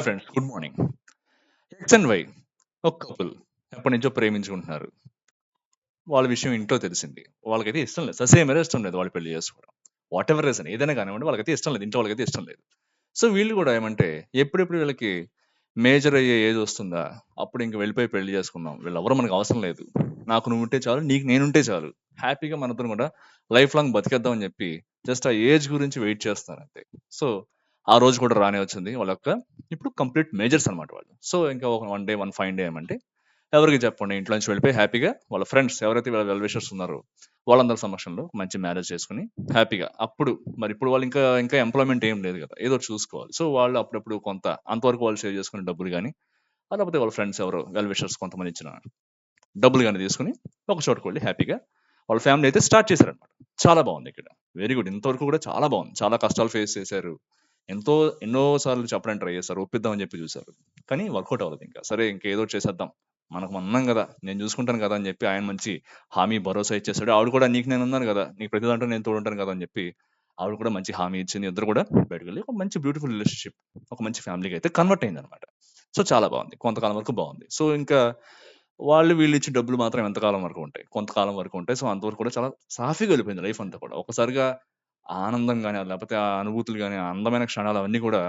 Friends, good morning. X and Y ఒక couple ఎప్పటి నుంచో ప్రేమించుకుంటున్నారు. వాళ్ళ విషయం ఇంట్లో తెలిసింది. వాళ్ళకైతే ఇష్టం లేదు. ససేమిరా ఇష్టం లేదు వాళ్ళు పెళ్లి చేసుకోవడం. వాట్ ఎవర్ రీజన్ ఏదైనా కానివ్వండి, వాళ్ళకైతే ఇష్టం లేదు. ఇంట్లో వాళ్ళకైతే ఇష్టం లేదు. సో వీళ్ళు కూడా ఏమంటే ఎప్పుడెప్పుడు వీళ్ళకి మేజర్ అయ్యే ఏజ్ వస్తుందా, అప్పుడు ఇంక వెళ్ళిపోయి పెళ్లి చేసుకుందాం. వీళ్ళెవరూ మనకు అవసరం లేదు. నాకు నువ్వుంటే చాలు, నీకు నేనుంటే చాలు. హ్యాపీగా మనతో కూడా లైఫ్ లాంగ్ బతికేద్దాం అని చెప్పి జస్ట్ ఆ ఏజ్ గురించి వెయిట్ చేస్తున్నారు అంతే. సో ఆ రోజు కూడా రానే వచ్చింది. వాళ్ళ యొక్క ఇప్పుడు కంప్లీట్ మేజర్స్ అనమాట వాళ్ళు. సో ఇంకా ఒక one day one fine day ఏమంటే ఎవరికి చెప్పండి, ఇంట్లో నుంచి వెళ్ళిపోయి హ్యాపీగా వాళ్ళ ఫ్రెండ్స్ ఎవరైతే వీళ్ళ వెల్ విషర్స్ ఉన్నారో వాళ్ళందరి సమక్షంలో మంచి మ్యారేజ్ చేసుకుని హ్యాపీగా అప్పుడు మరి ఇప్పుడు వాళ్ళు ఇంకా ఇంకా ఎంప్లాయ్మెంట్ ఏం లేదు కదా, ఏదో ఒకటి చూసుకోవాలి. సో వాళ్ళు అప్పుడప్పుడు కొంత అంతవరకు వాళ్ళు సేవ్ చేసుకునే డబ్బులు కానీ, లేకపోతే వాళ్ళ ఫ్రెండ్స్ ఎవరో వెల్ విషర్స్ కొంతమంది ఇచ్చిన డబ్బులు కానీ తీసుకుని ఒక చోటుకు వెళ్ళి హ్యాపీగా వాళ్ళ ఫ్యామిలీ అయితే స్టార్ట్ చేశారనమాట. చాలా బాగుంది ఇక్కడ. Very good. ఇంతవరకు కూడా చాలా బాగుంది. చాలా కష్టాలు ఫేస్ చేశారు. ఎన్నో సార్లు చెప్పడానికి ట్రై చేశారు. ఒప్పిద్దామని చెప్పి చూశారు. కానీ వర్కౌట్ అవ్వలేదు ఇంకా. సరే ఇంకేదో ఒకటి చేసేద్దాం. మనకు మనం ఉన్నాం గదా! నేను చూసుకుంటాను కదా! అని చెప్పి ఆయన మంచి హామీ, భరోసా ఇచ్చేసాడు. ఆవిడ కూడా నీకు నేనున్నాను గదా! నీకు ప్రతి దాంట్లో నేను తోడుంటాను కదా! అని చెప్పి ఆవిడ కూడా మంచి హామీ ఇచ్చింది. ఇద్దరు కూడా బయటకెళ్ళి ఒక మంచి బ్యూటిఫుల్ రిలేషన్‌షిప్, ఒక మంచి ఫ్యామిలీకి అయితే కన్వర్ట్ అయిందనమాట. సో చాలా బాగుంది. కొంతకాలం వరకు బాగుంది. సో ఇంకా వాళ్ళు వీళ్ళు ఇచ్చే డబ్బులు మాత్రం ఎంతకాలం వరకు ఉంటాయి. కొంతకాలం వరకు ఉంటాయి. సో అంతవరకు కూడా చాలా సాఫీగా వెళ్ళిపోయింది లైఫ్ అంతా కూడా. ఒక్కసారిగా ఆనందం గాని, లేకపోతే ఆ అనుభూతులు గాని, ఆ అందమైన క్షణాలు అవన్నీ కూడా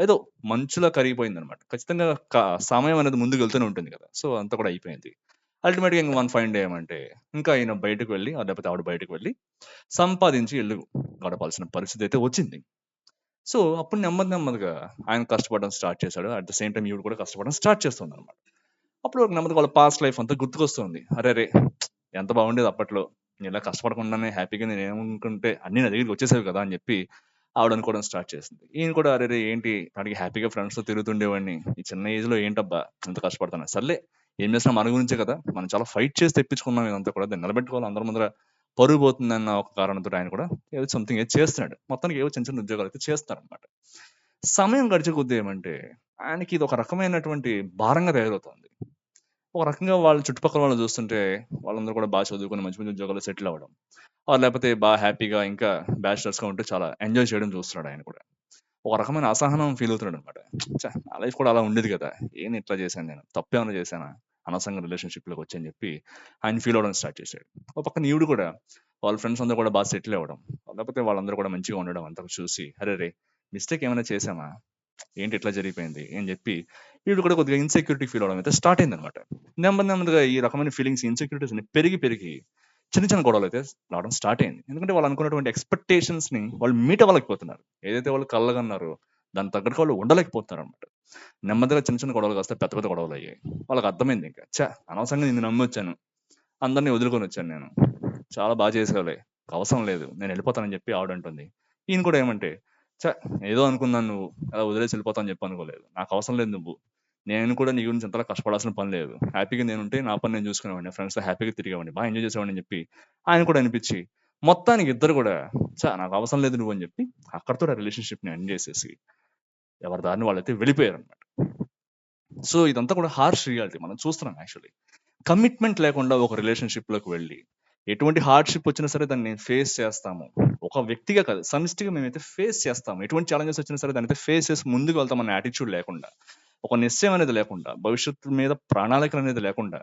ఏదో మంచులా కరిగిపోయిందనమాట. ఖచ్చితంగా క సమయం అనేది ముందుకెళ్తూనే ఉంటుంది కదా! సో అంతా కూడా అయిపోయింది. అల్టిమేట్‌గా ఇంక వన్ ఫైన్ డే ఏమంటే, ఇంకా ఈయన బయటకు వెళ్లి, లేకపోతే ఆవిడ బయటకు వెళ్లి సంపాదించి ఇల్లు గడపాల్సిన పరిస్థితి అయితే వచ్చింది. సో అప్పుడు నెమ్మది నెమ్మదిగా ఆయన కష్టపడడం స్టార్ట్ చేశాడు. అట్ ద సేమ్ టైమ్ ఈవిడ కూడా కష్టపడడం స్టార్ట్ చేస్తుందనమాట. అప్పుడు ఒక నెమ్మదిగా వాళ్ళ పాస్ట్ లైఫ్ అంతా గుర్తుకొస్తుంది. అరెరే! ఎంత బాగుండేది అప్పట్లో. ఇలా కష్టపడకుండానే హ్యాపీగా నేనేమనుకుంటే అన్నీ నా దగ్గరికి వచ్చేసేవి కదా! అని చెప్పి ఆవిడ అనుకోవడం స్టార్ట్ చేసింది. ఈయన కూడా అరెరే! ఏంటి ఆడికి హ్యాపీగా ఫ్రెండ్స్‌తో తిరుగుతుండేవాడిని. ఈ చిన్న ఏజ్‌లో ఏంటబ్బా! ఇంత కష్టపడతాను. సర్లే ఏం చేసినా మన గురించే కదా! మనం చాలా ఫైట్ చేసి తెప్పించుకున్నాం ఇదంతా కూడా. దాన్ని నిలబెట్టుకోవాలి అందరి ముందర పరువు పోతుందన్న ఒక కారణంతోటి ఆయన కూడా ఏదో సంథింగ్ ఏదో చేస్తున్నాడు. మొత్తానికి ఏవో చిన్న చిన్న ఉద్యోగాలైతే చేస్తున్నారనమాట. సమయం గడిచే కొద్దీ ఏమంటే ఆయనకి ఇది ఒక రకమైనటువంటి భారంగా తయారవుతోంది. ఒక రకంగా వాళ్ళ చుట్టుపక్కల వాళ్ళని చూస్తుంటే వాళ్ళందరూ కూడా బాగా చదువుకొని మంచి మంచి ఉద్యోగాల్లో సెటిల్ అవ్వడం. లేకపోతే బాగా హ్యాపీగా ఇంకా బ్యాచిలర్స్‌గా ఉంటూ చాలా ఎంజాయ్ చేయడం చూస్తున్నాడు ఆయన కూడా. ఒక రకమైన అసహనం ఫీల్ అవుతున్నాడనమాట. నా లైఫ్ కూడా అలా ఉండేది కదా! ఏంది ఇట్లా చేశాను నేను? తప్పేమన్నా చేశానా? అనవసరంగా రిలేషన్‌షిప్‌లోకి వచ్చని చెప్పి ఆయన ఫీల్ అవ్వడం స్టార్ట్ చేశాడు. ఒక పక్కన ఈవిడ కూడా వాళ్ళ ఫ్రెండ్స్ అందరూ కూడా బాగా సెటిల్ అవ్వడం. లేకపోతే వాళ్ళందరూ కూడా మంచిగా ఉండడం అంతా చూసి అరెరే! మిస్టేక్ ఏమైనా చేశామా? ఏంటి ఇట్లా జరిగిపోయింది అని చెప్పి వీడు కూడా కొద్దిగా ఇన్సెక్యూరిటీ ఫీల్ అవడం అయితే స్టార్ట్ అయిందనమాట. నెమ్మది నెమ్మదిగా ఈ రకమైన ఫీలింగ్స్, ఇన్సెక్యూరిటీస్ అన్ని పెరిగి పెరిగి చిన్న చిన్న గొడవలు అయితే రావడం స్టార్ట్ అయింది. ఎందుకంటే వాళ్ళు అనుకున్నటువంటి ఎక్స్పెక్టేషన్స్ ని వాళ్ళు మీట్ అవ్వలేకపోతున్నారు. ఏదైతే వాళ్ళు కలగన్నారో దాని తగ్గట్టుగా వాళ్ళు ఉండలేకపోతున్నారు అనమాట. నెమ్మదిగా చిన్న చిన్న గొడవలు కాస్త పెద్ద పెద్ద గొడవలు అయ్యాయి. వాళ్ళకి అర్థమైంది ఇంకా అనవసరంగా నిన్ను నమ్మి వచ్చాను, అందరినీ వదులుకొని వచ్చాను నేను, చాలా బాగా చేసావులే, అవసరం లేదు, నేను వెళ్ళిపోతానని చెప్పి ఆవిడ అంటుంది. ఈయన కూడా ఏమంటే ఛ! ఏదో అనుకున్నాను, నువ్వు అలా వదిలేసి వెళ్ళిపోతావు అని చెప్పి అనుకోలేదు. నాకు అవసరం లేదు నువ్వు. నేను కూడా నీ గురించి అంతలా కష్టపడాల్సిన పని లేదు. హ్యాపీగా నేనుంటే నా పని నేను చూసుకునేవాడిని. ఫ్రెండ్స్‌తో హ్యాపీగా తిరిగేవాడిని. బాగా ఎంజాయ్ చేసేవాడిని అని చెప్పి ఆయన కూడా అనిపించి, మొత్తానికి ఇద్దరు కూడా నాకు అవసరం లేదు నువ్వు అని చెప్పి అక్కడితో ఆ రిలేషన్‌షిప్‌ని ఎండ్ చేసేసి ఎవరి దారిన వాళ్ళైతే వెళ్ళిపోయారన్నమాట. సో ఇదంతా కూడా హార్ష్ రియాలిటీ మనం చూస్తున్నాం యాక్చువల్లీ. కమిట్మెంట్ లేకుండా ఒక రిలేషన్‌షిప్‌లోకి వెళ్ళి, ఎటువంటి హార్డ్‌షిప్ వచ్చినా సరే దాన్ని ఫేస్ చేస్తాము. ఒక వ్యక్తిగా కాదు, సమిష్టిగా మేమైతే ఫేస్ చేస్తాము. ఎటువంటి ఛాలెంజెస్ వచ్చినా సరే దాన్నైతే ఫేస్ చేసి ముందుకు వెళ్తామన్న యాటిట్యూడ్ లేకుండా, ఒక నిశ్చయం అనేది లేకుండా, భవిష్యత్తు మీద ప్రణాళికలనేది లేకుండా,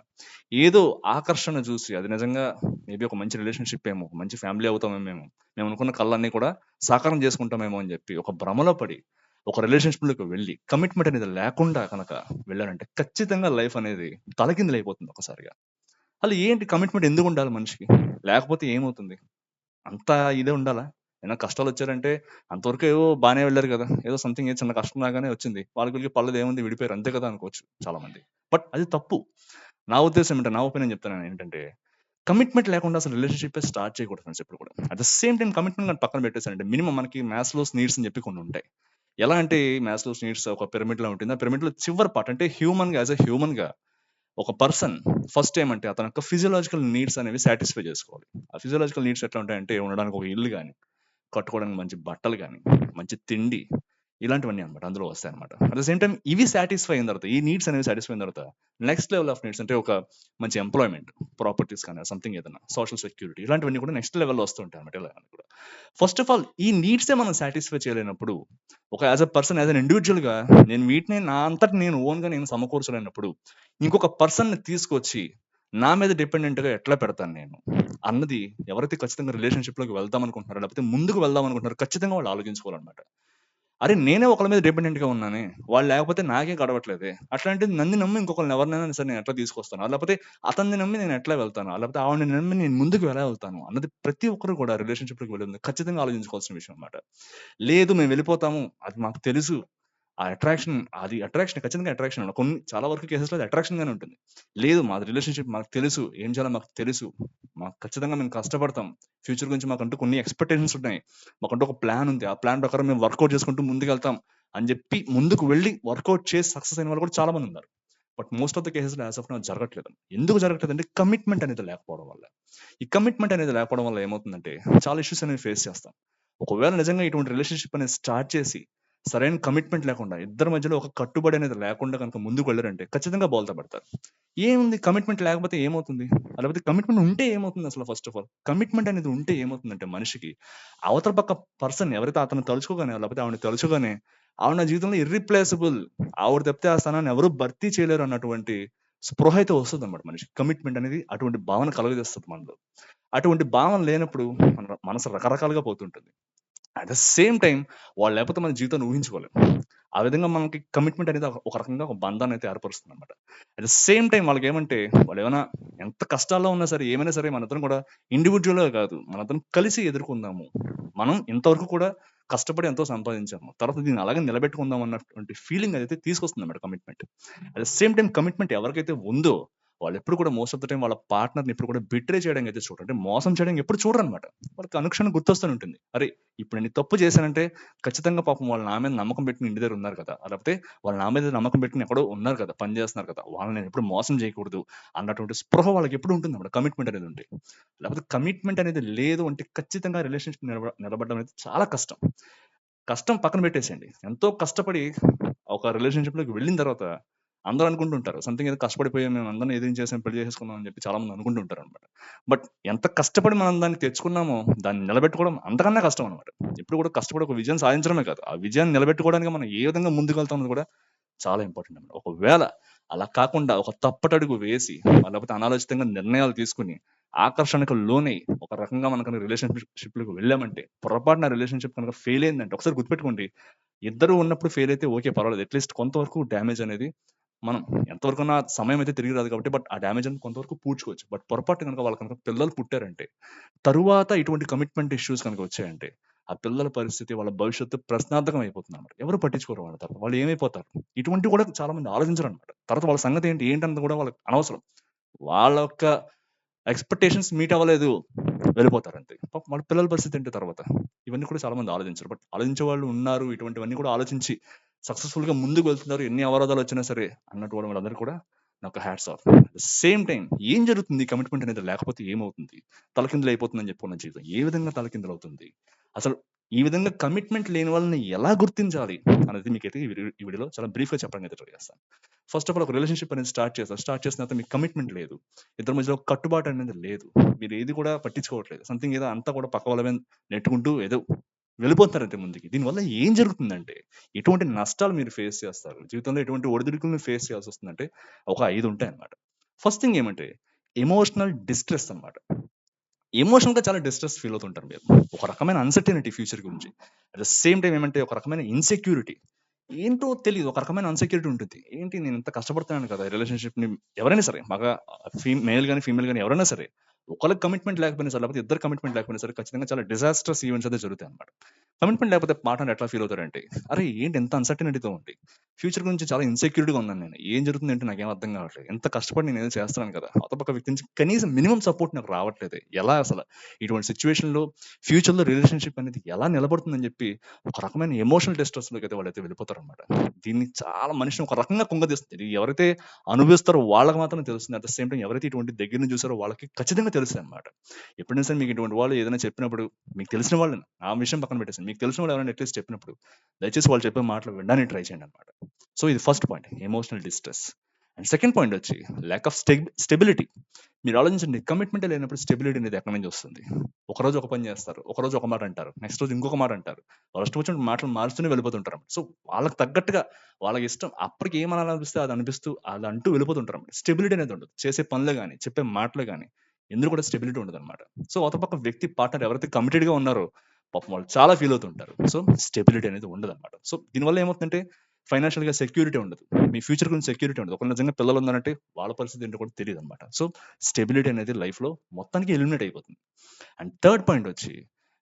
ఏదో ఆకర్షణ చూసి అది నిజంగా మేబీ ఒక మంచి రిలేషన్‌షిప్ ఏమో, ఒక మంచి ఫ్యామిలీ అవుతామేమో మేము అనుకున్న కలలన్నీ కూడా సాకారం చేసుకుంటామేమో అని చెప్పి ఒక భ్రమలో పడి, ఒక రిలేషన్‌షిప్‌లోకి వెళ్ళి కమిట్మెంట్ అనేది లేకుండా కనుక వెళ్ళారంటే ఖచ్చితంగా లైఫ్ అనేది తలకిందులైపోతుంది ఒక్కసారిగా. అసలు ఏంటి కమిట్మెంట్ ఎందుకుండాలి మనిషికి? లేకపోతే ఏమవుతుంది? అంత ఇదే ఉండాలా? ఏమైనా కష్టాలొచ్చారంటే అంతవరకు ఏవో బానే వెళ్లారు గదా! ఏదో సంథింగ్ చిన్న కష్టం రాగానే వచ్చింది. వాళ్ళకి వీళ్ళకి పడలేదేముంది, విడిపోయారు అంతే కదా అనుకోవచ్చు చాలా మంది. బట్ అది తప్పు. నా ఉద్దేశ్యం ఏంటంటే, నా ఒపీనియన్ చెప్తున్నాను ఏంటంటే, కమిట్మెంట్ లేకుండా అసలు రిలేషన్‌షిప్పే స్టార్ట్ చేయకూడదు ఫ్రెండ్స్ ఎప్పుడు కూడా. At the same time commitment గాని పక్కన పెట్టేసారంటే మినిమమ్ మనకి మాస్లోస్ నీడ్స్ అని చెప్పి కొన్ని ఉంటాయి. ఎలా అంటే మాస్లోస్ నీడ్స్ ఒక పిరమిడ్‌లా ఉంటుంది. ఆ పిరమిడ్‌లో చివరి పార్ట్ అంటే హ్యూమన్‌గా యాస్ ఎ హ్యూమన్‌గా ఒక పర్సన్ ఫస్ట్ ఏమంటే అతని యొక్క ఫిజియోలాజికల్ నీడ్స్ అనేవి సాటిస్ఫై చేసుకోవాలి. ఆ ఫిజియోలాజికల్ నీడ్స్ ఎట్లా ఉంటాయంటే ఉండడానికి ఒక ఇల్లు గాని, కట్టుకోవడానికి మంచి బట్టలు గాని, మంచి తిండి, ఇలాంటివన్నీ అనమాట అందులో వస్తాయన్నమాట. అట్ ద సేమ్ టైమ్ ఇవి సాటిస్ఫై అయిన తర్వాత, ఈ నీడ్స్ అనేవి సాటిస్ఫై అయిన తర్వాత నెక్స్ట్ లెవెల్ ఆఫ్ నీడ్స్ అంటే ఒక మంచి ఎంప్లాయ్‌మెంట్, ప్రాపర్టీస్ కానీ సంథింగ్ ఏదైనా సోషల్ సెక్యూరిటీ ఇలాంటివన్నీ కూడా నెక్స్ట్ లెవెల్‌లో వస్తుంటాయి అనమాట. ఇలాగ కూడా. ఫస్ట్ ఆఫ్ ఆల్ ఈ నీడ్సే మనం సాటిస్ఫై చేయలేనప్పుడు, ఒక as a person, as an ఇండివిడ్యువల్‌గా నేను వీటిని నా అంతట నేను ఓన్‌గా నేను సమకూర్చలేనప్పుడు, ఇంకొక పర్సన్‌ని తీసుకొచ్చి నా మీద డిపెండెంట్‌గా ఎట్లా పెడతాను నేను? అన్నది ఎవరైతే ఖచ్చితంగా రిలేషన్‌షిప్‌లోకి వెళ్దాం అనుకుంటున్నారో, లేకపోతే ముందుకు వెళ్దాం అనుకుంటున్నారో ఖచ్చితంగా వాళ్ళు ఆలోచించుకోవాలన్నమాట. అరే! నేనే ఒకళ్ళ మీద డిపెండెంట్‌గా ఉన్నానే. వాళ్ళు లేకపోతే నాకే గడవట్లేదే. అట్లాంటిది నన్ను నమ్మి ఇంకొకళ్ళని ఎవరినైనా సరే నేను ఎట్లా తీసుకొస్తాను? లేకపోతే అతన్ని నమ్మి నేను ఎట్లా వెళ్తాను? లేకపోతే ఆవిడని నమ్మి నేను ముందుకు ఎలా వెళ్తాను? అన్నది ప్రతి ఒక్కరు కూడా రిలేషన్‌షిప్‌లోకి వెళ్ళే ముందు ఖచ్చితంగా ఆలోచించుకోవాల్సిన విషయం అన్నమాట. లేదు మేము వెళ్ళిపోతాము. అది మాకు తెలుసు. ఆ అట్రాక్షన్ అది అట్రాక్షన్ ఖచ్చితంగా అట్రాక్షన్. కొన్ని చాలా వరకు కేసెస్‌లో అది అట్రాక్షన్ గానే ఉంటుంది. లేదు మాది రిలేషన్‌షిప్ మాకు తెలుసు. ఏం చేయాలో మాకు తెలుసు. మాకు ఖచ్చితంగా మేము కష్టపడతాం. ఫ్యూచర్ గురించి మాకంటూ కొన్ని ఎక్స్‌పెక్టేషన్స్ ఉన్నాయి. మాకంటూ ఒక ప్లాన్ ఉంది. ఆ ప్లాన్ ప్రకారం మేము వర్కౌట్ చేసుకుంటూ ముందుకెళ్తాం అని చెప్పి ముందుకు వెళ్లి వర్కౌట్ చేసి సక్సెస్ అయిన వాళ్ళు కూడా చాలా మంది ఉన్నారు. బట్ మోస్ట్ ఆఫ్ ద కేసెస్‌లో యాస్ ఆఫ్ నౌ జరగట్లేదు. ఎందుకు జరగట్లేదంటే కమిట్మెంట్ అనేది లేకపోవడం వల్ల. ఈ కమిట్మెంట్ అనేది లేకపోవడం వల్ల ఏమవుతుందంటే చాలా ఇష్యూస్ అనేవి ఫేస్ చేస్తాం. ఒకవేళ నిజంగా ఇటువంటి రిలేషన్‌షిప్ అనేది స్టార్ట్ చేసి సరైన కమిట్మెంట్ లేకుండా, ఇద్దరి మధ్యలో ఒక కట్టుబడి అనేది లేకుండా గనుక ముందుకు వెళ్లారంటే ఖచ్చితంగా బోల్తా పడతారు. ఏముంది కమిట్మెంట్ లేకపోతే ఏమవుతుంది? లేకపోతే కమిట్మెంట్ ఉంటే ఏమవుతుంది అసలు ఫస్ట్ ఆఫ్ ఆల్? కమిట్మెంట్ అనేది ఉంటే ఏమవుతుందంటే మనిషికి అవతల పక్క పర్సన్ ఎవరైతే అతన్ని తలుచుకోగానే, లేకపోతే ఆవిడని తలుచుకోగానే ఆవిడ నా జీవితంలో ఇర్రిప్లేసబుల్. ఆవిడ తప్పితే ఆ స్థానాన్ని ఎవరు భర్తీ చేయలేరు అన్నటువంటి స్పృహ అయితే వస్తదన్నమాట మనిషికి. కమిట్మెంట్ అనేది అటువంటి భావన కలుగజేస్తది మనలో. అటువంటి భావన లేనప్పుడు మన మనసు రకరకాలుగా పోతుంటుంది. అట్ ద సేమ్ టైమ్ వాళ్ళు లేకపోతే మన జీవితాన్ని ఊహించుకోలేం. ఆ విధంగా మనకి కమిట్మెంట్ అనేది ఒక రకంగా ఒక బంధాన్ని అయితే ఏర్పరుస్తుందన్నమాట. అట్ ద సేమ్ టైమ్ వాళ్ళకేమంటే వాళ్ళేమైనా ఎంత కష్టాల్లో ఉన్నా సరే, ఏమైనా సరే మనందరం కూడా ఇండివిడ్యువల్‌గా కాదు. మనందరం కలిసి ఎదుర్కొందాము. మనం ఇంతవరకు కూడా కష్టపడి ఎంతో సంపాదించాము. తర్వాత దీన్ని అలాగే నిలబెట్టుకుందాం అన్నటువంటి ఫీలింగ్ అయితే తీసుకొస్తుందన్నమాట commitment. At the same time commitment ఎవరికైతే ఉందో వాళ్ళెప్పుడు కూడా మోస్ట్ ఆఫ్ ద టైమ్ వాళ్ళ పార్ట్నర్‌ని ఎప్పుడు కూడా బిట్రే చేయడానికి అయితే చూడరు. అంటే మోసం చేయడానికి ఎప్పుడు చూడరన్నమాట. వాళ్ళకి అనుక్షణం గుర్తొస్తూనే ఉంటుంది. అరే! ఇప్పుడు నేను ఈ తప్పు చేశానంటే ఖచ్చితంగా పాపం వాళ్ళు నా మీద నమ్మకం పెట్టుకొని ఇంటి దగ్గర ఉన్నారు కదా! లేకపోతే వాళ్ళు నా మీద నమ్మకం పెట్టుకొని ఎక్కడో ఉన్నారు కదా! పని చేస్తున్నారు కదా! వాళ్ళని నేను ఎప్పుడు మోసం చేయకూడదు అన్నటువంటి స్పృహ వాళ్ళకి ఎప్పుడు ఉంటుందన్నమాట. కమిట్మెంట్ అనేది ఉంటే. లేకపోతే కమిట్మెంట్ అనేది లేదు అంటే ఖచ్చితంగా రిలేషన్‌షిప్ నిలబడడం అనేది చాలా కష్టం. కష్టం పక్కన పెట్టేసేయండి. ఎంతో కష్టపడి ఒక రిలేషన్‌షిప్‌లోకి వెళ్ళిన తర్వాత అందరూ అనుకుంటుంటారు. సంథింగ్ ఏదో కష్టపడిపోయాం మేము అందరం ఏదేం చేసాం పెళ్లి చేసేసుకున్నాం అని చెప్పి చాలా మంది అనుకుంటుంటారనమాట. బట్ ఎంత కష్టపడి మనం దాన్ని తెచ్చుకున్నామో దాన్ని నిలబెట్టుకోవడం అంతకన్నా కష్టం అనమాట. ఎప్పుడు కూడా కష్టపడి ఒక విజయం సాధించడమే కాదు. ఆ విజయాన్ని నిలబెట్టుకోవడానికి మనం ఏ విధంగా ముందుకెళ్తాం అన్నది కూడా చాలా ఇంపార్టెంట్ అనమాట. ఒకవేళ అలా కాకుండా ఒక తప్పటడుగు వేసి, లేకపోతే అనాలోచితంగా నిర్ణయాలు తీసుకొని, ఆకర్షణకు లోనై ఒక రకంగా మనం కనుక రిలేషన్‌షిప్‌లోకి వెళ్ళామంటే, పొరపాటున రిలేషన్‌షిప్ కనుక ఫెయిల్ అయిందంటే ఒకసారి గుర్తుపెట్టుకోండి. ఇద్దరు ఉన్నప్పుడు ఫెయిల్ అయితే ఓకే పర్వాలేదు. అట్‌లీస్ట్ కొంతవరకు డ్యామేజ్ అనేది మనం ఎంతవరకున్నా సమయం అయితే తిరిగి రాదు కాబట్టి బట్ ఆ డ్యామేజ్ అనేది కొంతవరకు పూడ్చుకోవచ్చు. బట్ పొరపాటున గనుక వాళ్ళకి గనుక పిల్లలు పుట్టారంటే, తరువాత ఇటువంటి కమిట్మెంట్ ఇష్యూస్ కనుక వచ్చాయంటే, ఆ పిల్లల పరిస్థితి, వాళ్ళ భవిష్యత్తు ప్రశ్నార్థకం అయిపోతుందన్నమాట. ఎవరు పట్టించుకోరు వాళ్ళ తర్వాత. వాళ్ళు ఏమైపోతారు? ఇటువంటివి కూడా చాలా మంది ఆలోచించరన్నమాట. తర్వాత వాళ్ళ సంగతి ఏంటి? ఏంటన్నది కూడా వాళ్ళకి అనవసరం. వాళ్ళ యొక్క ఎక్స్‌పెక్టేషన్స్ మీట్ అవ్వలేదు. వెళ్ళిపోతారంతే. పాపం వాళ్ళ పిల్లల పరిస్థితి ఏంటి తర్వాత? ఇవన్నీ కూడా చాలా మంది ఆలోచించరు. బట్ ఆలోచించే వాళ్ళు ఉన్నారు. ఇటువంటివన్నీ కూడా ఆలోచించి సక్సెస్‌ఫుల్‌గా ముందుకు వెళ్తున్నారు. ఎన్ని అవరోధాలొచ్చినా సరే అన్నటువంటి వాళ్ళందరికీ కూడా నాకు హ్యాట్స్ ఆఫ్. సేమ్ టైమ్ ఏం జరుగుతుంది కమిట్మెంట్ అనేది లేకపోతే ఏమవుతుంది? తలకిందులైపోతుందని చెప్పుకున్న జీవితం. ఏ విధంగా తలకిందులవుతుంది? అసలు ఈ విధంగా కమిట్మెంట్ లేని వాళ్ళని ఎలా గుర్తించాలి? అనేది మీకైతే ఈ వీడియోలో చాలా బ్రీఫ్‌గా చెప్పడానికి అయితే ట్రై చేస్తాను. ఫస్ట్ ఆఫ్ ఆల్ ఒక రిలేషన్‌షిప్ అనేది స్టార్ట్ చేస్తారు. స్టార్ట్ చేసిన తర్వాత మీకు కమిట్మెంట్ లేదు. ఇద్దరి మధ్యలో ఒక కట్టుబాటు అనేది లేదు. మీరు ఏది కూడా పట్టించుకోవట్లేదు. సంథింగ్ ఏదో అంతా కూడా పక్క వాళ్ళ మీద నెట్టుకుంటూ ఏదో వెళ్ళిపోతున్నారంతే ముందుకి. దీనివల్ల ఏం జరుగుతుందంటే, ఎటువంటి నష్టాలు మీరు ఫేస్ చేస్తారు? జీవితంలో ఎటువంటి ఒడిదుడుకులను ఫేస్ చేయాల్సొస్తుందంటే, ఒక 5 ఉంటాయన్నమాట. ఫస్ట్ థింగ్ ఏమంటే, ఎమోషనల్ డిస్ట్రెస్ అన్నమాట. ఎమోషనల్‌గా చాలా డిస్ట్రెస్ ఫీల్ అవుతుంటారు మీరు. ఒక రకమైన అన్‌సర్టెనిటీ ఫ్యూచర్ గురించి. అట్ ద సేమ్ టైమ్ ఏమంటే, ఒక రకమైన ఇన్‌సెక్యూరిటీ. ఏంటో తెలీదు. ఒక రకమైన అన్‌సెక్యూరిటీ ఉంటుంది. ఏంటి నేను ఇంత కష్టపడుతున్నాను కదా! రిలేషన్‌షిప్‌ని ఎవరైనా సరే మేల్ గాని, ఫీమేల్ గాని ఎవరైనా సరే, ఒకళ్ళకి కమిట్మెంట్ లేకపోయినా సరే, లేకపోతే ఇద్దరు కమిట్మెంట్ లేకపోయినా సరే, ఖచ్చితంగా చాలా డిజాస్ట్రస్ ఈవెంట్స్ అయితే జరుగుతాయన్నమాట. కమిట్మెంట్ లేకపోతే పార్ట్నర్ ఎట్లా ఫీల్ అవుతారంటే, అరే! ఏంటి ఇంత అన్‌సర్టెనిటీతో ఉంది. ఫ్యూచర్ గురించి చాలా ఇన్‌సెక్యూర్డ్‌గా ఉన్నాను నేను. ఏం జరుగుతుందేంటో నాకేం అర్థం కావట్లేదు. ఎంత కష్టపడి నేనేదో చేస్తున్నాను కదా! అవతల పక్క వ్యక్తి నుంచి కనీసం మినిమమ్ సపోర్ట్ నాకు రావట్లేదే. ఎలా అసల? ఇటువంటి సిట్యుయేషన్‌లో ఫ్యూచర్‌లో రిలేషన్‌షిప్ అనేది ఎలా నిలబడుతుందని చెప్పి ఒక రకమైన ఎమోషనల్ డిస్ట్రెస్‌లోకి అయితే వాళ్ళైతే వెళ్ళిపోతారనమాట. దీన్ని చాలా మనిషిని ఒక రకంగా కుంగదీస్తుంది. ఇది ఎవరైతే అనుభవిస్తారో వాళ్ళకి మాత్రమే తెలుస్తుంది. అట్ ద సేమ్ టైమ్ ఎవరైతే ఇటువంటి దగ్గర నుంచి చూసారో వాళ్ళకి ఖచ్చితంగా తెలుస్తదనమాట. ఎప్పుడైనా సరే మీకు ఇటువంటి వాళ్ళు ఏదైనా చెప్పినప్పుడు మీకు తెలిసిన వాళ్ళని ఆ విషయం పక్కన పెట్టేసేయండి. మీకు తెలిసిన వాళ్ళు ఎవరైనా అట్‌లీస్ట్ చెప్పినప్పుడు దయచేసి వాళ్ళు చెప్పే మాటలు వినడానికి ట్రై చేయండనమాట. సో, ఇది first point emotional distress. And second point వచ్చి ల్యాక్ ఆఫ్ స్టెబిలిటీ. మీరు ఆలోచించండి కమిట్మెంటే లేనప్పుడు స్టెబిలిటీ అనేది ఎక్కడి నుంచి వస్తుంది? ఒకరోజు ఒక పని చేస్తారు. ఒకరోజు ఒక మాట అంటారు. నెక్స్ట్ రోజు ఇంకొక మాట అంటారు. వాళ్ళ ఇష్టం వచ్చినట్టు మాటలు మారుస్తూనే వెళ్ళిపోతుంటారు. సో, వాళ్ళకి తగ్గట్టుగా వాళ్ళ ఇష్టం అప్పటికి ఏం అనాలనిపిస్తే అది అనిపిస్తూ అలా అంటూ వెళ్ళిపోతుంటారు. స్టెబిలిటీ అనేది ఉండదు. చేసే పనులే గాని, చెప్పే మాటలే గాని ఎందులో కూడా స్టెబిలిటీ ఉండదనమాట. సో, అవతల పక్క వ్యక్తి పార్ట్నర్ ఎవరైతే కమిటెడ్‌గా ఉన్నారో పాపం వాళ్ళు చాలా ఫీల్ అవుతుంటారు. సో, స్టెబిలిటీ అనేది ఉండదనమాట. సో, దీనివల్ల ఏమవుతుందంటే ఫైనాన్షియల్‌గా సెక్యూరిటీ ఉండదు. మీ ఫ్యూచర్ గురించి సెక్యూరిటీ ఉండదు. ఒకవేళ నిజంగా పిల్లలున్నారంటే వాళ్ళ పరిస్థితి ఏంటో కూడా తెలీదనమాట. సో, స్టెబిలిటీ అనేది లైఫ్‌లో మొత్తానికి ఎలిమినేట్ అయిపోతుంది. అండ్ థర్డ్ పాయింట్ వచ్చి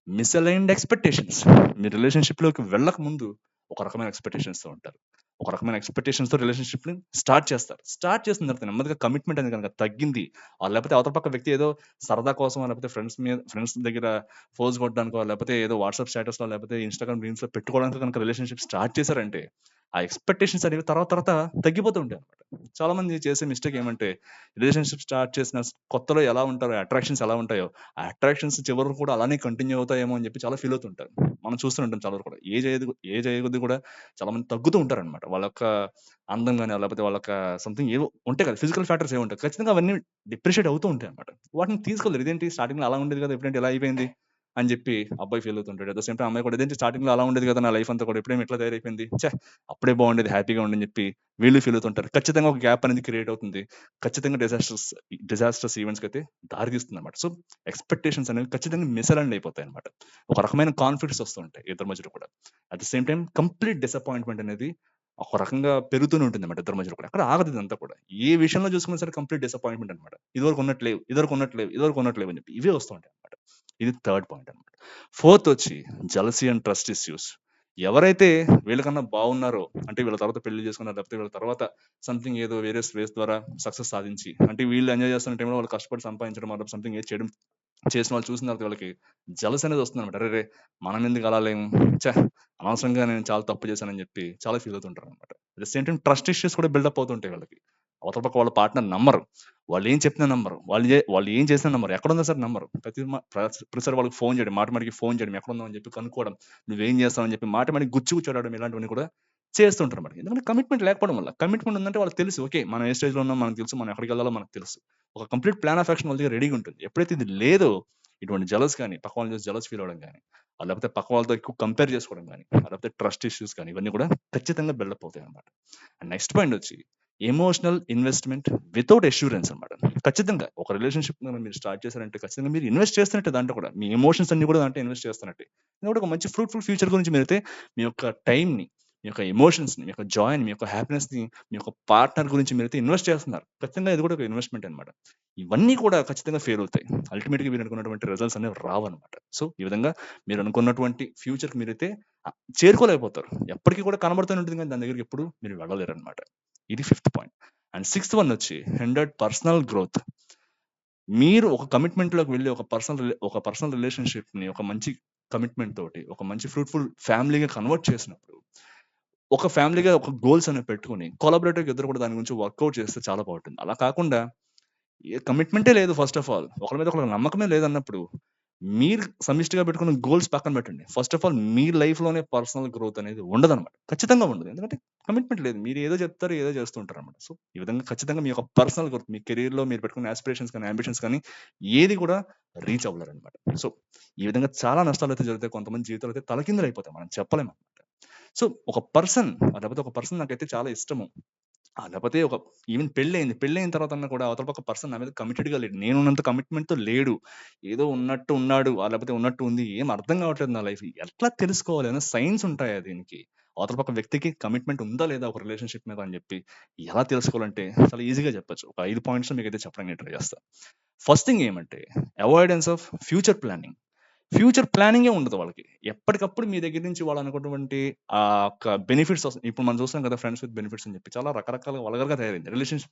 మిస్‌అలైన్డ్ ఎక్స్‌పెక్టేషన్స్. మీ రిలేషన్‌షిప్‌లోకి వెళ్ళక ముందు ఒక రకమైన ఎక్స్‌పెక్టేషన్స్‌తో ఉంటారు. ఒక రకమైన ఎక్స్‌పెక్టేషన్స్‌తో రిలేషన్‌షిప్‌ని స్టార్ట్ చేస్తారు. స్టార్ట్ చేసిన తర్వాత నెమ్మదిగా కమిట్మెంట్ అనేది గనుక తగ్గింది. లేకపోతే అవతల పక్క వ్యక్తి ఏదో సరదా కోసమో లేకపోతే ఫ్రెండ్స్ దగ్గర ఫోజ్ కొట్టడానికో లేకపోతే ఏదో వాట్సాప్ స్టేటస్‌లో లేకపోతే ఇన్‌స్టాగ్రామ్ రీల్స్‌లో పెట్టుకోవడానికో గనుక రిలేషన్‌షిప్ స్టార్ట్ చేశారంటే ఆ ఎక్స్‌పెక్టేషన్స్ అనేవి తర్వాత తర్వాత తగ్గిపోతూ ఉంటాయన్నమాట. చాలా మంది చేసే మిస్టేక్ ఏమంటే రిలేషన్‌షిప్ స్టార్ట్ చేసిన కొత్తలో ఎలా ఉంటారో అట్రాక్షన్స్ ఎలా ఉంటాయో ఆ అట్రాక్షన్స్ చివరి వరకు కూడా అలానే కంటిన్యూ అవుతాయేమో అని చెప్పి చాలా ఫీల్ అవుతుంటారు. మనం చూస్తూ ఉంటాం చాలా వరకు కూడా. ఏజ్ అయ్యే కొద్దీ కూడా చాలా మంది తగ్గుతూ ఉంటారనమాట. వాళ్ళ యొక్క అందం గాని, లేకపోతే వాళ్ళ యొక్క సంథింగ్ ఏవో ఉంటాయి కదా! ఫిజికల్ ఫ్యాక్టర్స్ ఏవో ఉంటాయి. ఖచ్చితంగా అవన్నీ డిప్రిషియేట్ అవుతూ ఉంటాయన్నమాట. వాటిని తీసుకోలేరు. ఇదేంటి స్టార్టింగ్‌లో అలా ఉండేది కదా! ఇప్పుడేంటి ఇలా అయిపోయింది అని చెప్పి అబ్బాయి ఫీల్ అవుతుంటాడు. అట్ ద సేమ్ టైమ్ అమ్మాయి కూడా ఇదేంటి స్టార్టింగ్‌లో అలా ఉండేది కదా! నా లైఫ్ అంతా కూడా ఇప్పుడేమి ఇట్లా తయారైపోయింది. అప్పుడే బాగుండేది హ్యాపీగా ఉండని చెప్పి వీళ్ళు ఫీల్ అవుతుంటారు. ఖచ్చితంగా ఒక గ్యాప్ అనేది క్రియేట్ అవుతుంది. ఖచ్చితంగా డిజాస్టర్స్ ఈవెంట్స్‌కైతే దారి తీస్తుందన్నమాట. సో, ఎక్స్‌పెక్టేషన్స్ అనేవి ఖచ్చితంగా మిస్‌అలైన్డ్ అయిపోతాయన్నమాట. ఒక రకమైన కాన్‌ఫ్లిక్ట్స్ వస్తూ ఉంటాయి ఇద్దరి మధ్యలో కూడా. At the same time complete disappointment అనేది ఒక రకంగా పెరుగుతూనే ఉంటుందన్నమాట ఇద్దరి మధ్యలో కూడా. అక్కడ ఆగదు ఇదంతా కూడా. ఏ విషయంలో చూసుకున్నా సరే కంప్లీట్ డిసప్పాయింట్‌మెంట్ అన్నమాట. ఇదివరకు ఉన్నట్టు లేవు, ఇదివరకు ఉన్నట్టు లేవు, ఇదివరకు ఉన్నట్టు లేవు అని చెప్పి ఇవే వస్తూ ఉంటాయన్నమాట. ఇది థర్డ్ పాయింట్ అన్నమాట. ఫోర్త్ వచ్చి జెలసీ అండ్ ట్రస్ట్ ఇష్యూస్. ఎవరైతే వీళ్ళకన్నా బాగున్నారో అంటే వీళ్ళ తర్వాత పెళ్లి చేసుకున్నారు లేకపోతే వీళ్ళ తర్వాత సంథింగ్ ఏదో వేరే స్పేస్ ద్వారా సక్సెస్ సాధించి అంటే వీళ్ళు ఎంజాయ్ చేస్తున్న టైంలో వాళ్ళు కష్టపడి సంపాదించడం లేదా సంథింగ్ ఏది చేయడం చేసిన వాళ్ళు చూసిన తర్వాత వీళ్ళకి జలస్ అనేది వస్తుందన్నమాట. అరెరే! మనం ఎందుకు అలా లేము. ఛ! అనవసరంగా నేను చాలా తప్పు చేశానని చెప్పి చాలా ఫీల్ అవుతుంటారన్నమాట. At the same time trust issues కూడా బిల్డప్ అవుతుంటాయి వాళ్ళకి. అవతల పక్క వాళ్ళ పార్ట్నర్ నమ్మరు. వాళ్ళు ఏం చెప్పినా నమ్మరు. వాళ్ళు ఏం చేసినా నమ్మరు. ఎక్కడున్నా సరే నమ్మరు. ప్రతిసారి వాళ్ళకి ఫోన్ చేయడం, మాటి మాటికి ఫోన్ చేయడం, ఎక్కడున్నావు అని చెప్పి కనుక్కోవడం, నువ్వేం చేస్తావు అని చెప్పి మాటి మాటికి గుచ్చి అడగడం ఇలాంటివన్నీ కూడా చేస్తుంటారన్నమాట. ఎందుకంటే కమిట్మెంట్ లేకపోవడం వల్ల. కమిట్మెంట్ ఉందంటే వాళ్ళకి తెలుసు. ఓకే. మనం ఏ స్టేజ్‌లో ఉన్నామో మనకు తెలుసు. మనం ఎక్కడికెళ్ళాలో మనకు తెలుసు. ఒక కంప్లీట్ ప్లాన్ ఆఫ్ యాక్షన్ వాళ్ళ దగ్గర రెడీగా ఉంటుంది. ఎప్పుడైతే ఇది లేదో ఇటువంటి జెలస్ గాని, పక్క వాళ్ళని చూసి జెలస్ ఫీల్ అవ్వడం గాని, లేకపోతే పక్క వాళ్ళతో ఎక్కువ కంపేర్ చేసుకోవడం గాని, లేకపోతే ట్రస్ట్ ఇష్యూస్ గాని ఇవన్నీ కూడా ఖచ్చితంగా బిల్డప్ అవుతాయన్నమాట. అండ్ నెక్స్ట్ పాయింట్ వచ్చి ఎమోషనల్ ఇన్వెస్ట్‌మెంట్ వితౌట్ అష్యూరెన్స్ అన్నమాట. ఖచ్చితంగా ఒక రిలేషన్‌షిప్ మీరు స్టార్ట్ చేశారంటే ఖచ్చితంగా మీరు ఇన్వెస్ట్ చేస్తున్నట్టే దాంట్లో కూడా. మీ ఎమోషన్స్ అన్ని కూడా దాంట్లో ఇన్వెస్ట్ చేస్తున్నట్టే. ఇది కూడా ఒక మంచి ఫ్రూట్‌ఫుల్ ఫ్యూచర్ గురించి మీరైతే మీ యొక్క టైమ్‌ని, మీ యొక్క ఎమోషన్స్‌ని, మీ యొక్క జాయ్‌ని, మీ యొక్క హ్యాపీనెస్‌ని, మీ యొక్క పార్ట్నర్ గురించి మీరైతే ఇన్వెస్ట్ చేస్తున్నారు. ఖచ్చితంగా ఇది కూడా ఒక ఇన్వెస్ట్‌మెంట్ అన్నమాట. ఇవన్నీ కూడా ఖచ్చితంగా ఫెయిల్ అవుతాయి. అల్టిమేట్‌గా మీరు అనుకున్నటువంటి రిజల్ట్స్ అనేవి రావన్నమాట. సో, ఈ విధంగా మీరు అనుకున్నటువంటి ఫ్యూచర్‌కి మీరైతే ఆహ్, చేరుకోలేకపోతారు. ఎప్పటికి కూడా కనబడుతూనే ఉంటుంది కానీ దాని దగ్గరికి ఎప్పుడు మీరు వెళ్ళలేరన్నమాట. ఇది fifth point. And sixth one వచ్చి హిండర్డ్ పర్సనల్ గ్రోత్. మీరు ఒక కమిట్మెంట్‌లోకి వెళ్లి ఒక పర్సనల్ రిలేషన్‌షిప్‌ని ఒక మంచి కమిట్మెంట్ తోటి, ఒక మంచి ఫ్రూట్‌ఫుల్ ఫ్యామిలీగా కన్వర్ట్ చేసినప్పుడు, ఒక ఫ్యామిలీగా ఒక గోల్స్ అనేవి పెట్టుకొని కొలాబరేటివ్‌గా ఇద్దరు కూడా దాని గురించి వర్కౌట్ చేస్తే చాలా బావుంటుంది. అలా కాకుండా కమిట్మెంటే లేదు ఫస్ట్ ఆఫ్ ఆల్. ఒకళ్ళ మీద ఒకళ్ళకి నమ్మకమే లేదన్నప్పుడు, మీరు సమిష్టిగా పెట్టుకున్న గోల్స్ పక్కన పెట్టండి. ఫస్ట్ ఆఫ్ ఆల్ మీ లైఫ్‌లోనే పర్సనల్ గ్రోత్ అనేది ఉండదనమాట. ఖచ్చితంగా ఉండదు. ఎందుకంటే కమిట్మెంట్ లేదు. మీరు ఏదో చెప్తారు, ఏదో చేస్తూ ఉంటారనమాట. సో, ఈ విధంగా ఖచ్చితంగా మీ యొక్క పర్సనల్ గ్రోత్, మీ కెరియర్‌లో మీరు పెట్టుకున్న యాస్పిరేషన్స్ కానీ, యాంబిషన్స్ కానీ ఏది కూడా రీచ్ అవ్వలేరనమాట. సో, ఈ విధంగా చాలా నష్టాలైతే జరుగుతాయి. కొంతమంది జీవితాలైతే తలకిందులైపోతాయి. మనం చెప్పలేమనమాట. సో, లేకపోతే ఒక పర్సన్ నాకైతే చాలా ఇష్టము. లేపోతే ఈవెన్ పెళ్లయింది. పెళ్లయిన తర్వాతన్నా కూడా అవతల పక్క పర్సన్ నా మీద కమిటెడ్‌గా లేడు. నేనున్నంత కమిట్మెంట్‌తో లేడు. ఏదో ఉన్నట్టు ఉన్నాడు. లేపోతే ఉన్నట్టు ఉంది. ఏం అర్థం కావట్లేదు నా లైఫ్. ఎట్లా తెలుసుకోవాలి? ఏమైనా సైన్స్ ఉంటాయా దీనికి? అవతల పక్క వ్యక్తికి కమిట్మెంట్ ఉందా? లేదా? ఒక రిలేషన్‌షిప్ మీద అని చెప్పి ఎలా తెలుసుకోవాలంటే చాలా ఈజీగా చెప్పొచ్చు. ఒక 5 పాయింట్స్‌లో మీకైతే చెప్పడానికి నేను ట్రై చేస్తా. ఫస్ట్ థింగ్ ఏమంటే avoidance of future planning. Future ప్లానింగే ఉండదు వాళ్ళకి. ఎప్పటికప్పుడు మీ దగ్గర నుంచి వాళ్ళు అనుకున్నటువంటి ఒక బెనిఫిట్స్ ఇప్పుడు మనం చూస్తాం కదా! ఫ్రెండ్స్ విత్ బెనిఫిట్స్ అని చెప్పి చాలా రకరకాలుగా వల్గర్‌గా తయారైంది.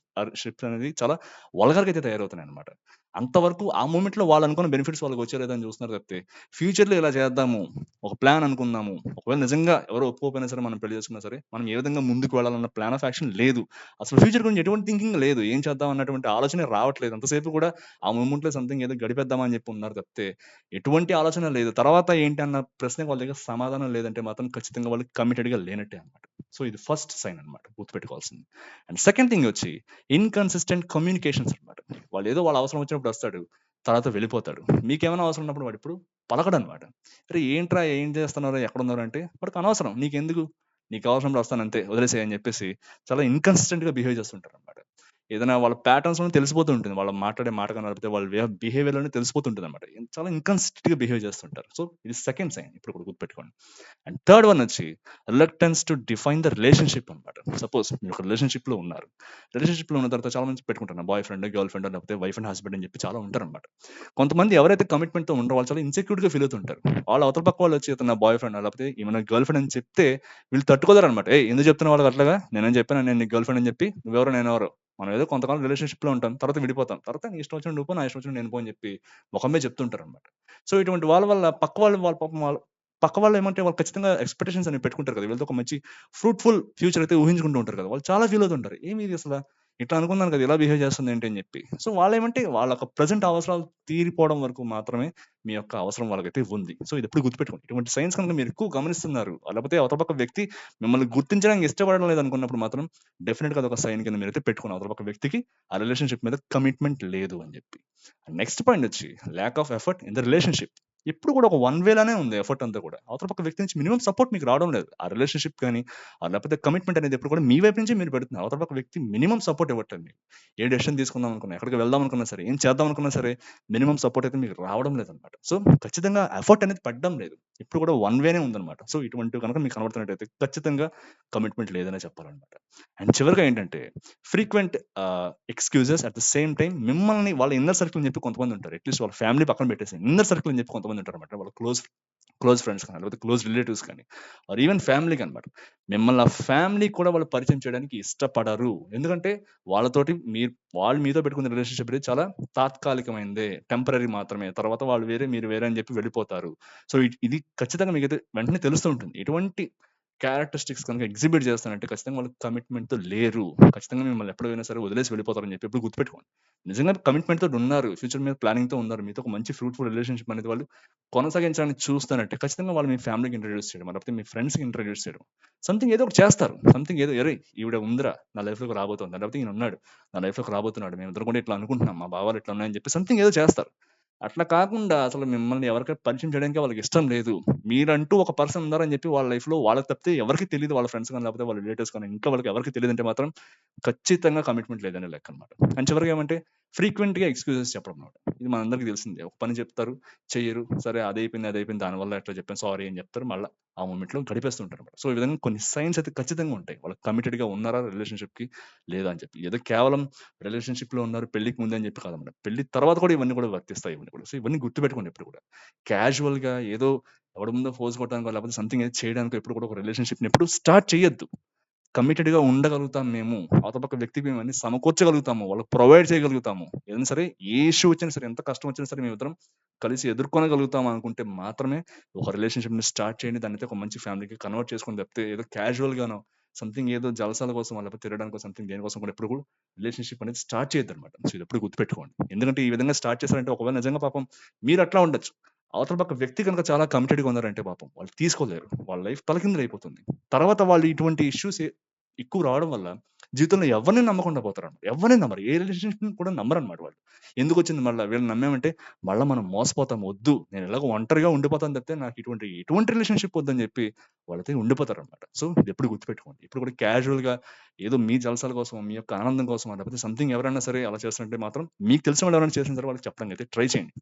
షిప్స్ అనేది చాలా వల్గర్‌గా అయితే తయారవుతున్నాయన్నమాట. అంతవరకు ఆ మూమెంట్‌లో వాళ్ళు అనుకున్న బెనిఫిట్స్ వాళ్ళకి వచ్చాయో లేదో అని చూస్తున్నారు తప్పితే, ఫ్యూచర్‌లో ఇలా చేద్దాము, ఒక ప్లాన్ అనుకుందాము. ఒకవేళ నిజంగా ఎవరు ఒప్పుకోకపోయినా సరే మనం పెళ్లి చేసుకున్నా సరే, మనం ఏ విధంగా ముందుకు వెళ్ళాలన్న ప్లాన్ ఆఫ్ యాక్షన్ లేదు. అసలు ఫ్యూచర్ గురించి ఎటువంటి థింకింగ్ లేదు. ఏం చేద్దాం అన్నటువంటి ఆలోచనే రావట్లేదు. అంతసేపు కూడా ఆ మూమెంట్‌లో సంథింగ్ ఏదో గడిపేద్దామా అని చెప్పి ఉన్నారు తప్పితే ఎటువంటి ఆలోచన లేదు. తర్వాత ఏంటి అన్న ప్రశ్నకి వాళ్ళ దగ్గర సమాధానం లేదంటే మాత్రం ఖచ్చితంగా వాళ్ళు కమిటెడ్‌గా లేనట్టే అన్నమాట. సో, ఇది ఫస్ట్ సైన్ అన్నమాట గుర్తుపెట్టుకోవాల్సింది. అండ్ సెకండ్ థింగ్ వచ్చి ఇన్‌కన్సిస్టెంట్ కమ్యూనికేషన్స్ అన్నమాట. వాళ్ళేదో వాళ్ళ అవసరం వచ్చినప్పుడు వస్తాడు. తర్వాత వెళ్ళిపోతాడు. మీకేమైనా అవసరం ఉన్నప్పుడు వాడిప్పుడు పలకడన్నమాట. "అరే! ఏంట్రా ఏం చేస్తున్నారు? ఎక్కడున్నారు?" అంటే వాడికి అనవసరం. "నీకెందుకు? నీకు అవసరమైనప్పుడు వస్తానంతే వదిలేసేయ్" అని చెప్పేసి చాలా ఇన్‌కన్సిస్టెంట్‌గా బిహేవ్ చేస్తుంటారన్నమాట. ఏదైనా వాళ్ళ ప్యాటర్న్స్‌లోనే తెలిసిపోతూ ఉంటుంది. వాళ్ళ మాట్లాడే మాట గాని, లేకపోతే వాళ్ళ వే ఆఫ్ బిహేవియర్‌లోనే తెలిసిపోతుంటదన్నమాట. చాలా ఇన్‌కన్సిస్టెంట్‌గా బిహేవ్ చేస్తుంటారు. సో, ఇది సెకండ్ సైన్ ఇప్పుడు కూడా గుర్తుపెట్టుకోండి. అండ్ థర్డ్ వన్ వచ్చి reluctance to define the relationship అన్నమాట. సపోజ్ మీరు ఒక రిలేషన్‌షిప్‌లో ఉన్నారు. రిలేషన్‌షిప్‌లో ఉన్న తర్వాత చాలా మంది పెట్టుకుంటారు. బాయ్ ఫ్రెండ్, గర్ల్ ఫ్రెండ్ లేకపోతే వైఫ్ అండ్ హస్బాండ్ అని చెప్పి చాలా ఉంటారన్నమాట. కొంతమంది ఎవరైతే కమిట్మెంట్‌తో ఉండరో వాళ్ళు చాలా ఇన్‌సెక్యూర్డ్‌గా ఫీల్ అవుతుంటారు. వాళ్ళ అవతల పక్క వాళ్ళు వచ్చి ఇతను నా బాయ్ ఫ్రెండ్ లేకపోతే ఈమె నా గర్ల్ ఫ్రెండ్ అని చెప్తే వీళ్ళు తట్టుకోలేరన్నమాట. "ఏయ్! ఎందుకు చెప్తున్నావు వాళ్ళకి అట్లాగా? నేనేం చెప్పానా నేను నీకు గర్ల్ ఫ్రెండ్ అని చెప్పి? నువ్వెవరు నేనెవరు? మనం ఏదో కొంతకాలం రిలేషన్‌షిప్‌లో ఉంటాం. తర్వాత విడిపోతాం. తర్వాత నీ ఇష్టం వచ్చినట్టు నువ్వు పో, నా ఇష్టం వచ్చినట్టు నేను పో అని చెప్పి మొఖం మీద చెప్తుంటారన్నమాట. సో, ఇటువంటి వాళ్ళ వల్ల వాళ్ళ పాపం పక్క వాళ్ళు ఏమంటే వాళ్ళు ఖచ్చితంగా ఎక్స్‌పెక్టేషన్స్ అనేవి పెట్టుకుంటారు కదా! వీళ్ళతో ఒక మంచి ఫ్రూట్‌ఫుల్ ఫ్యూచర్ అయితే ఊహించుకుంటూ ఉంటారు కదా! వాళ్ళు చాలా ఫీల్ అవుతుంటారు. ఏమి ఇది అసల? ఇట్లా అనుకున్నాను కదా! ఇలా బిహేవ్ చేస్తుంది ఏంటి అని చెప్పి. సో, వాళ్ళేమంటే వాళ్ళ యొక్క ప్రెజెంట్ అవసరాలు తీరిపోవడం వరకు మాత్రమే మీ యొక్క అవసరం వాళ్ళకైతే ఉంది. సో, ఇది ఎప్పుడు గుర్తుపెట్టుకోండి. ఇటువంటి సైన్స్ కనుక మీరు ఎక్కువ గమనిస్తున్నారు. లేకపోతే అవతల పక్క వ్యక్తి మిమ్మల్ని గుర్తించడానికి ఇష్టపడడం లేదనుకున్నప్పుడు మాత్రం డెఫినిట్‌గా అదొక సైన్ కింద మీరైతే పెట్టుకోవాలి. అవతల పక్క వ్యక్తికి ఆ రిలేషన్‌షిప్ మీద కమిట్మెంట్ లేదు అని చెప్పి. నెక్స్ట్ పాయింట్ వచ్చి lack of effort in the relationship. ఎప్పుడు కూడా ఒక వన్ వే లానే ఉంది ఎఫర్ట్ అంతా కూడా. అవతల పక్క వ్యక్తి నుంచి మినిమమ్ సపోర్ట్ మీకు రావడం లేదు. ఆ రిలేషన్‌షిప్ గాని, లేకపోతే కమిట్మెంట్ అనేది ఎప్పుడు కూడా మీ వైపు నుంచే మీరు పెడుతున్నారు. అవతల పక్క వ్యక్తి మినిమమ్ సపోర్ట్ ఇవ్వట్లేదు మీకు. ఏ డెసిషన్ తీసుకుందాం అనుకున్నా, ఎక్కడికి వెళ్దాం అనుకున్నా సరే, ఏం చేద్దాం అనుకున్నా సరే, మినిమమ్ సపోర్ట్ అయితే మీకు రావడం లేదన్నమాట. సో, ఖచ్చితంగా ఎఫర్ట్ అనేది పడడం లేదు. ఇప్పుడు కూడా వన్ వేనే ఉందన్నమాట. సో, ఇటువంటివి కనుక మీకు కనబడుతున్నట్టయితే ఖచ్చితంగా కమిట్మెంట్ లేదనే చెప్పాలన్నమాట. అండ్ చివరగా ఏంటంటే frequent excuses at the same time మిమ్మల్ని వాళ్ళ ఇన్నర్ సర్కిల్ అని చెప్పి కొంతమంది ఉంటారు. అట్‌లీస్ట్ వాళ్ళ ఫ్యామిలీ పక్కన పెట్టేసి ఇన్నర్ సర్కిల్ అని చెప్పి కొంతమంది ఉంటారన్నమాట. వాళ్ళ క్లోజ్ క్లోజ్ ఫ్రెండ్స్ కానీ, లేకపోతే క్లోజ్ రిలేటివ్స్ కానీ, ఆర్ ఈవెన్ ఫ్యామిలీకి అన్నమాట. మిమ్మల్ని ఆ ఫ్యామిలీకి కూడా వాళ్ళు పరిచయం చేయడానికి ఇష్టపడరు. ఎందుకంటే వాళ్ళతోటి వాళ్ళు మీతో పెట్టుకున్న రిలేషన్‌షిప్ అనేది చాలా తాత్కాలికమైనదే. టెంపరరీ మాత్రమే. తర్వాత వాళ్ళు వేరే, మీరు వేరే అని చెప్పి వెళ్ళిపోతారు. సో, ఇది ఖచ్చితంగా మీకైతే వెంటనే తెలుస్తూ ఉంటుంది. ఎటువంటి క్యారెక్టరిస్టిక్స్ కనుక ఎగ్జిబిట్ చేస్తానంటే ఖచ్చితంగా వాళ్ళు కమిట్మెంట్‌తో లేరు. ఖచ్చితంగా మిమ్మల్ని ఎప్పుడైనా సరే వదిలేసి వెళ్ళిపోతారని చెప్పి ఎప్పుడు గుర్తుపెట్టుకోండి. నిజంగా కమిట్మెంట్ తోటి ఉన్నారు. ఫ్యూచర్ మీద ప్లానింగ్‌తో ఉన్నారు. మీతో ఒక మంచి ఫ్రూట్‌ఫుల్ రిలేషన్‌షిప్ అనేది వాళ్ళు కొనసాగించాలని చూస్తానంటే ఖచ్చితంగా వాళ్ళు మీ ఫ్యామిలీకి ఇంట్రొడ్యూస్ చేయడం, లేకపోతే మీ ఫ్రెండ్స్‌కి ఇంట్రొడ్యూస్ చేయడం. సంథింగ్ ఏదో ఒకటి చేస్తారు. సంథింగ్ ఏదో "అరేయ్! ఈవిడ ఉందిరా నా లైఫ్‌లోకి రాబోతోంది. లేకపోతే ఈయనున్నాడు నా లైఫ్‌లోకి రాబోతున్నాడు. మేమిద్దరం కూడా ఇట్లా అనుకుంటున్నాం. మా భావాలు ఇట్లా ఉన్నాయని" చెప్పి సంథింగ్ ఏదో చేస్తారు. అట్లా కాకుండా అసలు మిమ్మల్ని ఎవరికైనా పరిచయం చేయడానికే వాళ్ళకి ఇష్టం లేదు. మీరంటూ ఒక పర్సన్ ఉన్నారని చెప్పి వాళ్ళ లైఫ్‌లో వాళ్ళకి తప్పితే ఎవరికీ తెలీదు. వాళ్ళ ఫ్రెండ్స్ గాని, లేకపోతే వాళ్ళ రిలేటివ్స్ గాని, ఇంట్లో వాళ్ళకి ఎవరికీ తెలీదంటే మాత్రం ఖచ్చితంగా కమిట్మెంట్ లేదనే లెక్కనమాట. అండ్ చివరగా ఏమంటే ఫ్రీక్వెంట్‌గా ఎక్స్‌క్యూజెస్ చెప్పడం అన్నమాట. ఇది మనందరికీ తెలిసిందే. ఒక పని చెప్తారు, చెయ్యరు. సరే అదయిపోయింది. దానివల్ల ఇట్లా చెప్పాను సారీ అని చెప్తారు. మళ్ళా ఆ మూమెంట్‌లో గడిపేస్తుంటారన్నమాట. సో, ఈ విధంగా కొన్ని సైన్స్ అయితే ఖచ్చితంగా ఉంటాయి. వాళ్ళు కమిటెడ్‌గా ఉన్నారా రిలేషన్‌షిప్‌కి లేదా అని చెప్పి. ఏదో కేవలం రిలేషన్‌షిప్‌లో ఉన్నారు పెళ్ళికి ముందు అని చెప్పి కాదన్నమాట. పెళ్లి తర్వాత కూడా ఇవన్నీ కూడా వర్తిస్తాయి ఇవన్నీ కూడా. సో, ఇవన్నీ గుర్తుపెట్టుకోండి ఎప్పుడు కూడా. క్యాజువల్‌గా ఏదో ఎవడి ముందో ఫోజ్ కొట్టడానికో లేకపోతే సంథింగ్ ఏదో చేయడానికో ఎప్పుడు కూడా ఒక రిలేషన్‌షిప్‌ని ఎప్పుడు స్టార్ట్ చేయొద్దు. కమిటెడ్‌గా ఉండగలుగుతాం మేము. అవతల పక్క వ్యక్తికి మేమన్నీ సమకూర్చగలుగుతాము. వాళ్ళకి ప్రొవైడ్ చేయగలుగుతాము. ఏదైనా సరే ఏ ఇష్యూ వచ్చినా సరే, ఎంత కష్టం వచ్చినా సరే మేమిద్దరం కలిసి ఎదుర్కొనగలుగుతాం అనుకుంటే మాత్రమే ఒక రిలేషన్‌షిప్‌ని స్టార్ట్ చేయండి. దాన్నయితే ఒక మంచి ఫ్యామిలీకి కన్వర్ట్ చేసుకోండి తప్పితే ఏదో క్యాజువల్‌గానో సంథింగ్ ఏదో జలసాల కోసమో లేకపోతే తిరగడానికో సంథింగ్ దేనికోసం కూడా ఎప్పుడు కూడా రిలేషన్‌షిప్ అనేది స్టార్ట్ చేయొద్దనమాట. సో, ఇదెప్పుడు గుర్తుపెట్టుకోండి. ఎందుకంటే ఈ విధంగా స్టార్ట్ చేశారంటే ఒకవేళ నిజంగా పాపం మీరట్లా ఉండొచ్చు. అవతల పక్క వ్యక్తి గనుక చాలా కమిటెడ్‌గా ఉన్నారంటే పాపం వాళ్ళు తీసుకోలేరు. వాళ్ళ లైఫ్ తలకిందులైపోతుంది. తర్వాత వాళ్ళు ఇటువంటి ఇష్యూస్ ఎక్కువ రావడం వల్ల జీవితంలో ఎవరిని నమ్మకుండా పోతారన్నమాట. ఎవరిని నమ్మరు. ఏ రిలేషన్‌షిప్‌ని కూడా నమ్మరన్నమాట వాళ్ళు. ఎందుకొచ్చింది మళ్ళా వీళ్ళని నమ్మామంటే మళ్ళా మనం మోసపోతాం. వద్దు. నేను ఎలాగో ఒంటరిగా ఉండిపోతాను తప్పితే నాకు ఎటువంటి రిలేషన్‌షిప్ వద్దని చెప్పి వాళ్ళైతే ఉండిపోతారన్నమాట. సో, ఇదెప్పుడు గుర్తుపెట్టుకోండి. ఇప్పుడు కూడా క్యాజువల్‌గా ఏదో మీ జలసాల కోసమో, మీ యొక్క ఆనందం కోసమో లేకపోతే సంథింగ్ ఎవరైనా సరే అలా చేస్తున్నట్టే మాత్రం మీకు తెలిసిన వాళ్ళు ఎవరైనా చేసినా సరే వాళ్ళకి చెప్పడానికి అయితే ట్రై చేయండి.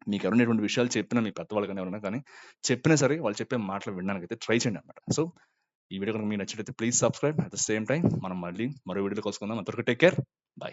మీకెవరైనా ఇటువంటి విషయాలు చెప్పినా మీ పెద్దవాళ్ళు గాని ఎవరైనా కానీ చెప్పినా సరే వాళ్ళు చెప్పే మాటలు వినడానికైతే ట్రై చేయండన్నమాట. సో, ఈ వీడియో గనుక మీకు నచ్చినట్లయితే please subscribe. At the same time మనం మళ్ళీ మరో వీడియోలో కలుసుకుందాం. అంతవరకు టేక్ కేర్. బై.